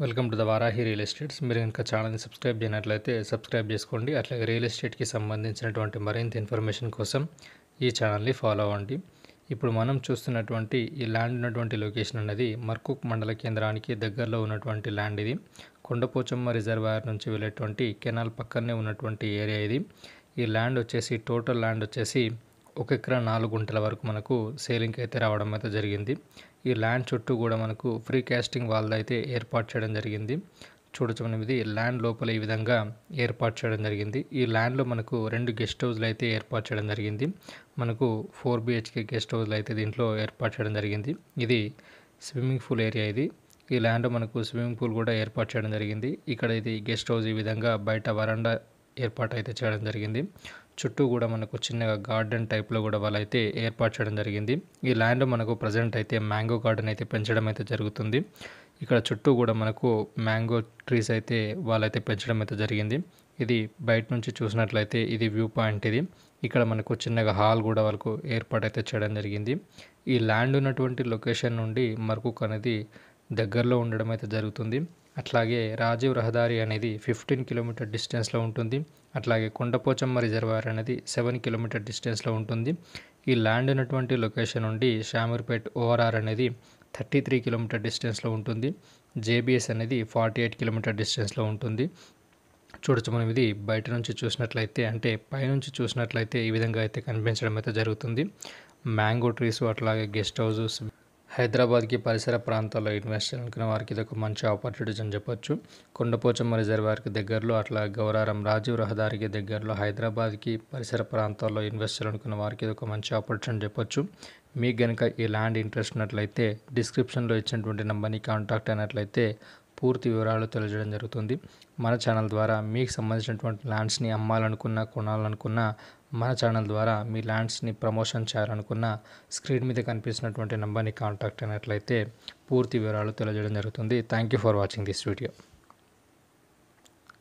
Welcome to the Varahi real estates. మీరు ఇంకా ఛానల్ని సబ్స్క్రైబ్ చేయనట్లయితే సబ్స్క్రైబ్ చేసుకోండి. అట్లాగే రియల్ ఎస్టేట్కి సంబంధించినటువంటి మరింత ఇన్ఫర్మేషన్ కోసం ఈ ఛానల్ని ఫాలో అవ్వండి. ఇప్పుడు మనం చూస్తున్నటువంటి ఈ ల్యాండ్ ఉన్నటువంటి లొకేషన్ అనేది మర్కుక్ మండల కేంద్రానికి దగ్గరలో ఉన్నటువంటి ల్యాండ్. ఇది కొండపోచమ్మ రిజర్వాయర్ నుంచి వెళ్ళేటువంటి కెనాల్ పక్కనే ఉన్నటువంటి ఏరియా ఇది. ఈ ల్యాండ్ వచ్చేసి టోటల్ ల్యాండ్ వచ్చేసి 1 ఎకరా 4 గుంటల వరకు మనకు సేలింగ్కి అయితే రావడం అయితే జరిగింది. ఈ ల్యాండ్ చుట్టూ కూడా మనకు ఫ్రీ కాస్టింగ్ వాల్ అయితే ఏర్పాటు చేయడం జరిగింది. చూడొచ్చు మనం ఇది ల్యాండ్ లోపల ఈ విధంగా ఏర్పాటు చేయడం జరిగింది. ఈ ల్యాండ్లో మనకు 2 గెస్ట్ హౌస్లు అయితే ఏర్పాటు చేయడం జరిగింది. మనకు 4 BHK గెస్ట్ హౌస్లు అయితే దీంట్లో ఏర్పాటు చేయడం జరిగింది. ఇది స్విమ్మింగ్ పూల్ ఏరియా. ఇది ఈ ల్యాండ్ మనకు స్విమ్మింగ్ పూల్ కూడా ఏర్పాటు చేయడం జరిగింది. ఇక్కడ ఇది గెస్ట్ హౌస్ ఈ విధంగా బయట వరండా ఏర్పాటు అయితే చేయడం జరిగింది. చుట్టూ కూడా మనకు చిన్నగా గార్డెన్ టైప్లో కూడా వాళ్ళైతే ఏర్పాటు చేయడం జరిగింది. ఈ ల్యాండ్ మనకు ప్రజెంట్ అయితే మ్యాంగో గార్డెన్ అయితే పెంచడం అయితే జరుగుతుంది. ఇక్కడ చుట్టూ కూడా మనకు మ్యాంగో ట్రీస్ అయితే వాళ్ళైతే పెంచడం అయితే జరిగింది. ఇది బయట నుంచి చూసినట్లయితే ఇది వ్యూ పాయింట్. ఇది ఇక్కడ మనకు చిన్నగా హాల్ కూడా వాళ్ళకు ఏర్పాటు అయితే చేయడం జరిగింది. ఈ ల్యాండ్ ఉన్నటువంటి లొకేషన్ నుండి మర్కుక్ అనేది దగ్గరలో ఉండడం అయితే జరుగుతుంది. అట్లాగే రాజీవ్ రహదారి అనేది 15 కిలోమీటర్ డిస్టెన్స్లో ఉంటుంది. అట్లాగే కొండపోచమ్మ రిజర్వాయర్ అనేది 7 కిలోమీటర్ డిస్టెన్స్లో ఉంటుంది. ఈ ల్యాండ్ ఉన్నటువంటి లొకేషన్ నుండి షామీర్పేట్ ORR అనేది 33 కిలోమీటర్ డిస్టెన్స్లో ఉంటుంది. JBS అనేది 48 కిలోమీటర్ డిస్టెన్స్లో ఉంటుంది. చూడొచ్చు మనం ఇది బయట నుంచి చూసినట్లయితే అంటే పైనుంచి చూసినట్లయితే ఈ విధంగా అయితే కనిపించడం అయితే జరుగుతుంది. మ్యాంగో ట్రీస్ అట్లాగే గెస్ట్ హౌసెస్ హైదరాబాద్కి పరిసర ప్రాంతాల్లో ఇన్వెస్ట్ చేయాలనుకున్న వారికి ఇది ఒక మంచి ఆపర్చునిటీస్ అని చెప్పొచ్చు. కొండపోచమ్మ రిజర్వాయర్కి దగ్గరలో అట్లా గౌరారం రాజీవ్ రహదారికి దగ్గరలో హైదరాబాద్కి పరిసర ప్రాంతాల్లో ఇన్వెస్ట్ చేయాలనుకున్న వారికి ఇది ఒక మంచి ఆపర్చునిటీ చెప్పొచ్చు. మీకు కనుక ఈ ల్యాండ్ ఇంట్రెస్ట్ ఉన్నట్లయితే డిస్క్రిప్షన్లో ఇచ్చినటువంటి నెంబర్ని కాంటాక్ట్ అయినట్లయితే పూర్తి వివరాలు తెలియజేయడం జరుగుతుంది. మన ఛానల్ ద్వారా మీకు సంబంధించినటువంటి ల్యాండ్స్ని అమ్మాలనుకున్నా కొనాలనుకున్నా మన ఛానల్ ద్వారా మీ ల్యాండ్స్ని ప్రమోషన్ చేయాలనుకున్న స్క్రీన్ మీద కనిపిస్తున్నటువంటి నెంబర్ని కాంటాక్ట్ అయినట్లయితే పూర్తి వివరాలు తెలియజేయడం జరుగుతుంది. Thank you for watching this video.